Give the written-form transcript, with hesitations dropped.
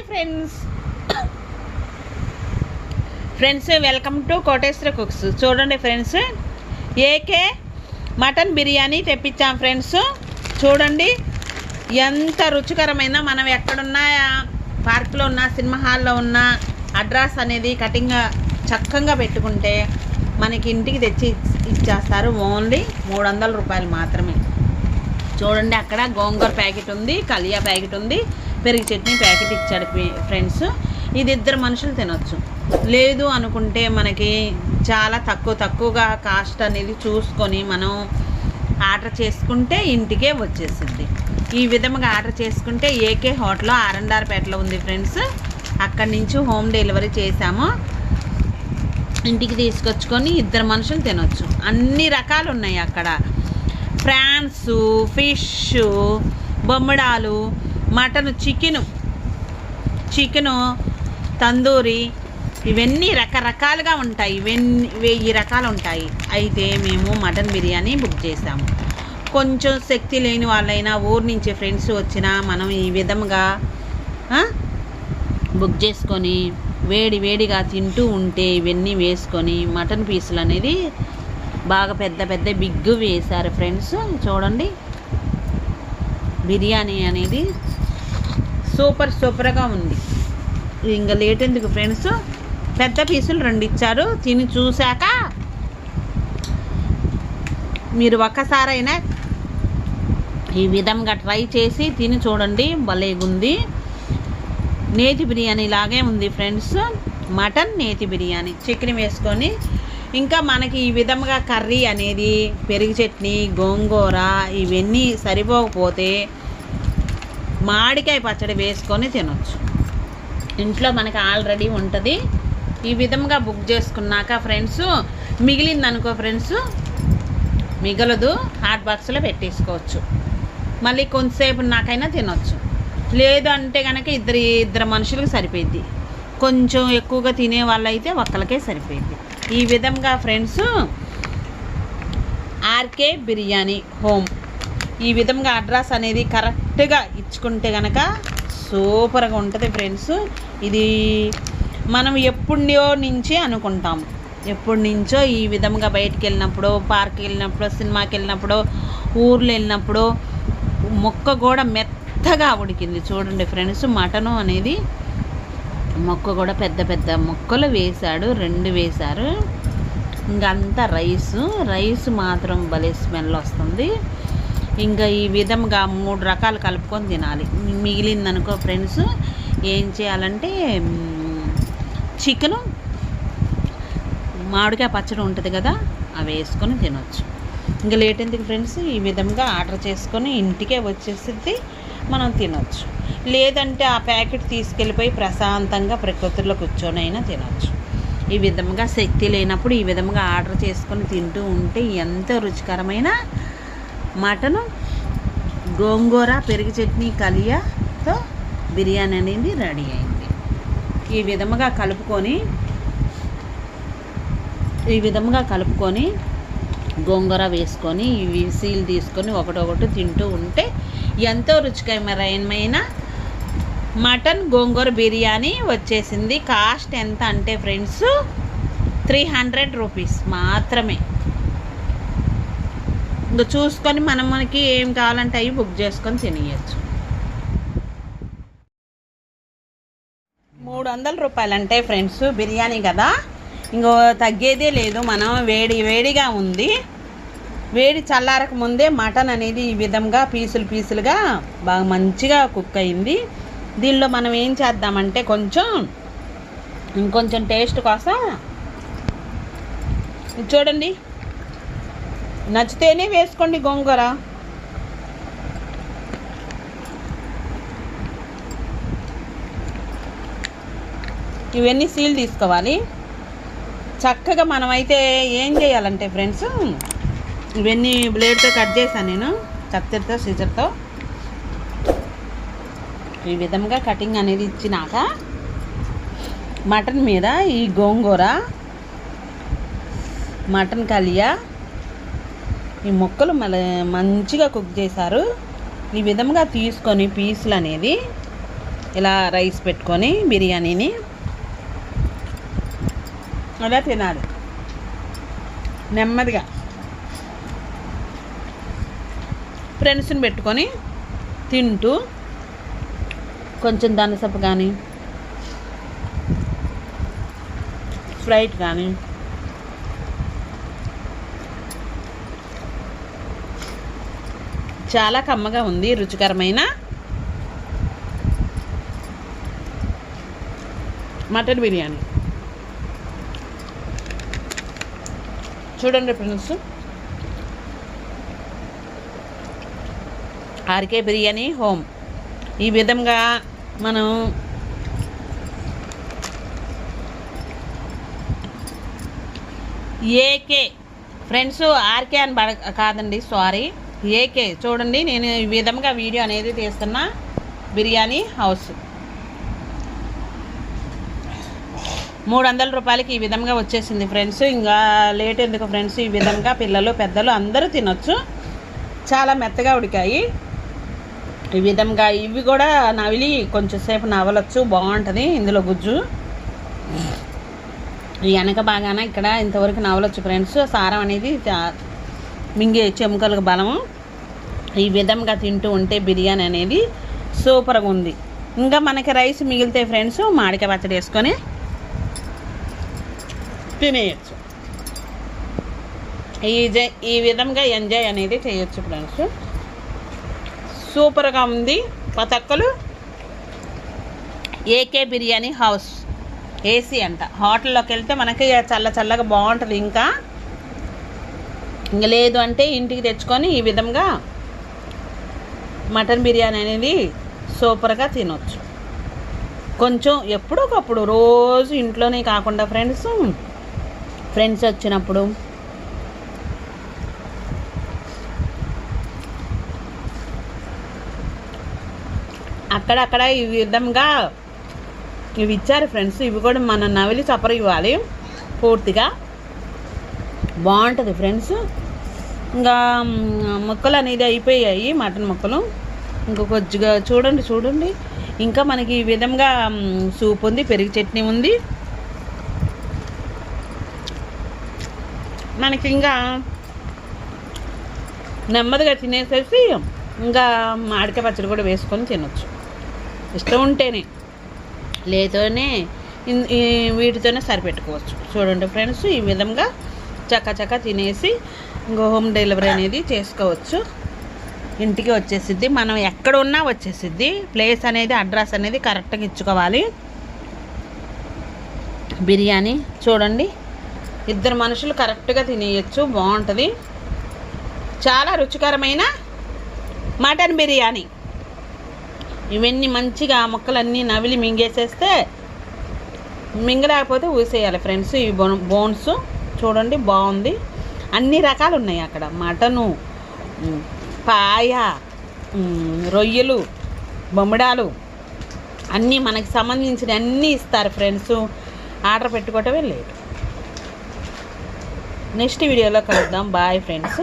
Friends welcome to Koteswara Cooks. చూడండి friends, AK mutton biryani తెప్పించాం friends. చూడండి ఎంత రుచికరమైన, మనం ఎక్కడున్నా, పార్క్లో ఉన్న, సినిమా హాల్లో ఉన్న అడ్రస్ అనేది కటింగ్ చక్కగా పెట్టుకుంటే మనకి ఇంటికి తెచ్చి ఇచ్చేస్తారు. ఓన్లీ 300 రూపాయలు మాత్రమే. చూడండి, అక్కడ గోంగూర ప్యాకెట్ ఉంది, కలియా ప్యాకెట్ ఉంది, పెరుగు చట్నీ ప్యాకెట్ ఇచ్చాడు ఫ్రెండ్స్. ఇది 2 మనుషులు తినొచ్చు. లేదు అనుకుంటే మనకి చాలా తక్కువగా కాస్ట్ అనేది చూసుకొని మనం ఆర్డర్ చేసుకుంటే ఇంటికే వచ్చేసింది. ఈ విధంగా ఆర్డర్ చేసుకుంటే ఏకే హోటల్ ఆర్ఎన్ఆర్పేటలో ఉంది ఫ్రెండ్స్. అక్కడి నుంచి హోమ్ డెలివరీ చేసాము. ఇంటికి తీసుకొచ్చుకొని 2 మనుషులు తినొచ్చు. అన్ని రకాలు ఉన్నాయి అక్కడ. ఫ్రాన్స్, ఫిష్, బొమ్మడాలు, మటన్, చికెను, తందూరి, ఇవన్నీ రకరకాలుగా ఉంటాయి. 1000 రకాలు ఉంటాయి. అయితే మేము మటన్ బిర్యానీ బుక్ చేసాము. కొంచెం శక్తి లేని వాళ్ళైనా, ఊరు నుంచి ఫ్రెండ్స్ వచ్చినా మనం ఈ విధంగా బుక్ చేసుకొని వేడిగా తింటూ ఉంటే ఇవన్నీ వేసుకొని మటన్ పీసులు అనేది బాగా పెద్ద బిగ్గు వేశారు ఫ్రెండ్స్. చూడండి, బిర్యానీ అనేది సూపర్గా ఉంది. ఇంకా లేట్ ఎందుకు ఫ్రెండ్స్, పెద్ద పీసులు 2 ఇచ్చారు. తిని చూశాక మీరు ఒక్కసారైనా ఈ విధంగా ట్రై చేసి తిని చూడండి, భలేగుంది. నేతి బిర్యానీ లాగే ఉంది ఫ్రెండ్స్. మటన్ నేతి బిర్యానీ, చికెన్ వేసుకొని, ఇంకా మనకి ఈ విధంగా కర్రీ అనేది, పెరుగు చట్నీ, గోంగూర ఇవన్నీ సరిపోకపోతే మామిడికాయ పచ్చడి వేసుకొని తినొచ్చు. ఇంట్లో మనకి ఆల్రెడీ ఉంటుంది. ఈ విధంగా బుక్ చేసుకున్నాక ఫ్రెండ్స్, మిగిలిందనుకో ఫ్రెండ్స్, మిగలదు, హాట్ బాక్స్లో పెట్టేసుకోవచ్చు. మళ్ళీ కొంతసేపు నాకైనా తినొచ్చు. లేదు అంటే కనుక ఇద్దరు మనుషులకు సరిపోద్ది. కొంచెం ఎక్కువగా తినే వాళ్ళైతే ఒక్కరికే సరిపోద్ది. ఈ విధంగా ఫ్రెండ్స్, ఆర్కే బిర్యానీ హోమ్ ఈ విధంగా అడ్రస్ అనేది కరెక్ట్గా ఇచ్చుకుంటే కనుక సూపర్గా ఉంటుంది ఫ్రెండ్స్. ఇది మనం ఎప్పుడో నుంచి అనుకుంటాం. ఎప్పటి నుంచో ఈ విధంగా బయటికి వెళ్ళినప్పుడు, పార్క్కి వెళ్ళినప్పుడు, సినిమాకి వెళ్ళినప్పుడు, ఊర్లో వెళ్ళినప్పుడు మొక్క కూడా మెత్తగా ఉడికింది. చూడండి ఫ్రెండ్స్, మటను అనేది మొక్క కూడా పెద్ద మొక్కలు వేశాడు. 2 వేశారు. ఇంకంతా రైస్ మాత్రం భలే స్మెల్ వస్తుంది. ఇంకా ఈ విధంగా 3 రకాలు కలుపుకొని తినాలి. మిగిలిందనుకో ఫ్రెండ్స్, ఏం చేయాలంటే చికెను, మామిడికాయ పచ్చడి ఉంటుంది కదా, అవి వేసుకొని తినొచ్చు. ఇంకా లేట్ ఎందుకు ఫ్రెండ్స్, ఈ విధంగా ఆర్డర్ చేసుకొని ఇంటికే వచ్చేసిద్ది, మనం తినొచ్చు. లేదంటే ఆ ప్యాకెట్ తీసుకెళ్ళిపోయి ప్రశాంతంగా ప్రకృతిలో కూర్చొని అయినా తినొచ్చు. ఈ విధంగా శక్తి లేనప్పుడు ఈ విధంగా ఆర్డర్ చేసుకొని తింటూ ఉంటే ఎంతో రుచికరమైన మటను, గోంగూర, పెరుగు చట్నీ, కలియాతో బిర్యానీ అనేది రెడీ అయింది. ఈ విధంగా కలుపుకొని గోంగూర వేసుకొని ఇవి సీల్ తీసుకొని ఒకటొకటి తింటూ ఉంటే ఎంతో రుచికరమైన మటన్ గోంగూర బిర్యానీ వచ్చేసింది. కాస్ట్ ఎంత అంటే ఫ్రెండ్స్ 300 రూపీస్ మాత్రమే. ఇంకా చూసుకొని మనకి ఏం కావాలంటే అవి బుక్ చేసుకొని తినేయచ్చు. 300 రూపాయలు అంటే ఫ్రెండ్స్ బిర్యానీ కదా, ఇంకో తగ్గేదే లేదు. మనం వేడిగా ఉంది. వేడి చల్లారక ముందే మటన్ అనేది ఈ విధంగా పీసులుగా బాగా మంచిగా కుక్ అయింది. దీనిలో మనం ఏం చేద్దామంటే ఇంకొంచెం టేస్ట్ కోసం చూడండి, నచ్చితేనే వేసుకోండి గోంగూర. ఇవన్నీ సీల్ తీసుకోవాలి చక్కగా. మనమైతే ఏం చేయాలంటే ఫ్రెండ్స్, ఇవన్నీ బ్లేడ్తో కట్ చేశాను నేను, కత్తెరతో సిజర్తో. ఈ విధంగా కటింగ్ అనేది ఇచ్చినాక మటన్ మీద ఈ గోంగూర, మటన్ కలియా, ఈ ముక్కలు మంచిగా కుక్ చేశారు. ఈ విధంగా తీసుకొని పీసులు అనేది ఇలా రైస్ పెట్టుకొని బిర్యానీని అలా తినాలి నెమ్మదిగా. ఫ్రెండ్స్ని పెట్టుకొని తింటూ కొంచెం థమ్సప్ కానీ స్ప్రైట్ కానీ చాలా కమ్మగా ఉంది రుచికరమైన మటన్ బిర్యానీ. చూడండి ఫ్రెండ్స్, ఆర్కే బిర్యానీ హోమ్ ఈ విధంగా మనం ఏకే ఫ్రెండ్స్, ఆర్కే అని కాదండి, సారీ, ఏకే. చూడండి, నేను ఈ విధంగా వీడియో అనేది తీస్తున్నా. బిర్యానీ హౌస్ 300 రూపాయలకి ఈ విధంగా వచ్చేసింది ఫ్రెండ్స్. ఇంకా లేట్ ఎందుకు ఫ్రెండ్స్, ఈ విధంగా పిల్లలు పెద్దలు అందరూ తినొచ్చు. చాలా మెత్తగా ఉడికాయి ఈ విధంగా. ఇవి కూడా నవిలి కొంచెం సేపు నవలొచ్చు, బాగుంటుంది ఇందులో గుజ్జు. ఈ వెనక బాగాన ఇక్కడ ఇంతవరకు నవలొచ్చు ఫ్రెండ్స్. సారం అనేది మింగే చెముకలకు బలము. ఈ విధంగా తింటూ ఉంటే బిర్యానీ అనేది సూపర్గా ఉంది. ఇంకా మనకి రైస్ మిగిలితే ఫ్రెండ్స్ మామిడికాయ పచ్చడి వేసుకొని తినేయచ్చు. ఈ విధంగా ఎంజాయ్ అనేది చేయొచ్చు ఫ్రెండ్స్. సూపర్గా ఉంది. పతక్కలు ఏకే బిర్యానీ హౌస్, ఏసీ అంట. హోటల్లోకి వెళ్తే మనకి చల్లగా బాగుంటుంది. ఇంకా లేదు అంటే ఇంటికి తెచ్చుకొని ఈ విధంగా మటన్ బిర్యానీ అనేది సూపర్గా తినొచ్చు. కొంచెం ఎప్పుడొకప్పుడు, రోజు ఇంట్లోనే కాకుండా ఫ్రెండ్స్ వచ్చినప్పుడు అక్కడక్కడ ఈ విధంగా ఇవి ఇచ్చారు ఫ్రెండ్స్. ఇవి కూడా మన నవిలి చప్పర ఇవ్వాలి పూర్తిగా, బాగుంటుంది ఫ్రెండ్స్. ఇంకా ముక్కలు అనేది అయిపోయాయి, మటన్ ముక్కలు. ఇంకా కొద్దిగా చూడండి. ఇంకా మనకి ఈ విధంగా సూప్ ఉంది, పెరుగు చట్నీ ఉంది. మనకి ఇంకా నెమ్మదిగా తినేసేసి ఇంకా మామిడికాయ పచ్చడి కూడా వేసుకొని తినొచ్చు ఇష్టం ఉంటేనే. లేతోనే వీటితోనే సరిపెట్టుకోవచ్చు. చూడండి ఫ్రెండ్స్, ఈ విధంగా చక్క తినేసి ఇంకో హోమ్ డెలివరీ అనేది చేసుకోవచ్చు. ఇంటికి వచ్చేసిద్ది, మనం ఎక్కడ ఉన్నా వచ్చేసిద్ది. ప్లేస్ అనేది, అడ్రస్ అనేది కరెక్ట్గా ఇచ్చుకోవాలి. బిర్యానీ చూడండి, 2 మనుషులు కరెక్ట్గా తినేయచ్చు, బాగుంటుంది. చాలా రుచికరమైన మటన్ బిర్యానీ. ఇవన్నీ మంచిగా ముక్కలన్నీ నవిలి మింగేసేస్తే, మింగలేకపోతే ఊసేయాలి ఫ్రెండ్స్. ఈ బోన్స్ చూడండి, బాగుంది. అన్ని రకాలు ఉన్నాయి అక్కడ. మటను, పాయ, రొయ్యలు, బొమ్మడాలు అన్నీ మనకి సంబంధించిన అన్నీ ఇస్తారు ఫ్రెండ్స్. ఆర్డర్ పెట్టుకోవటమే లేదు. నెక్స్ట్ వీడియోలో కలుద్దాం. Bye friends.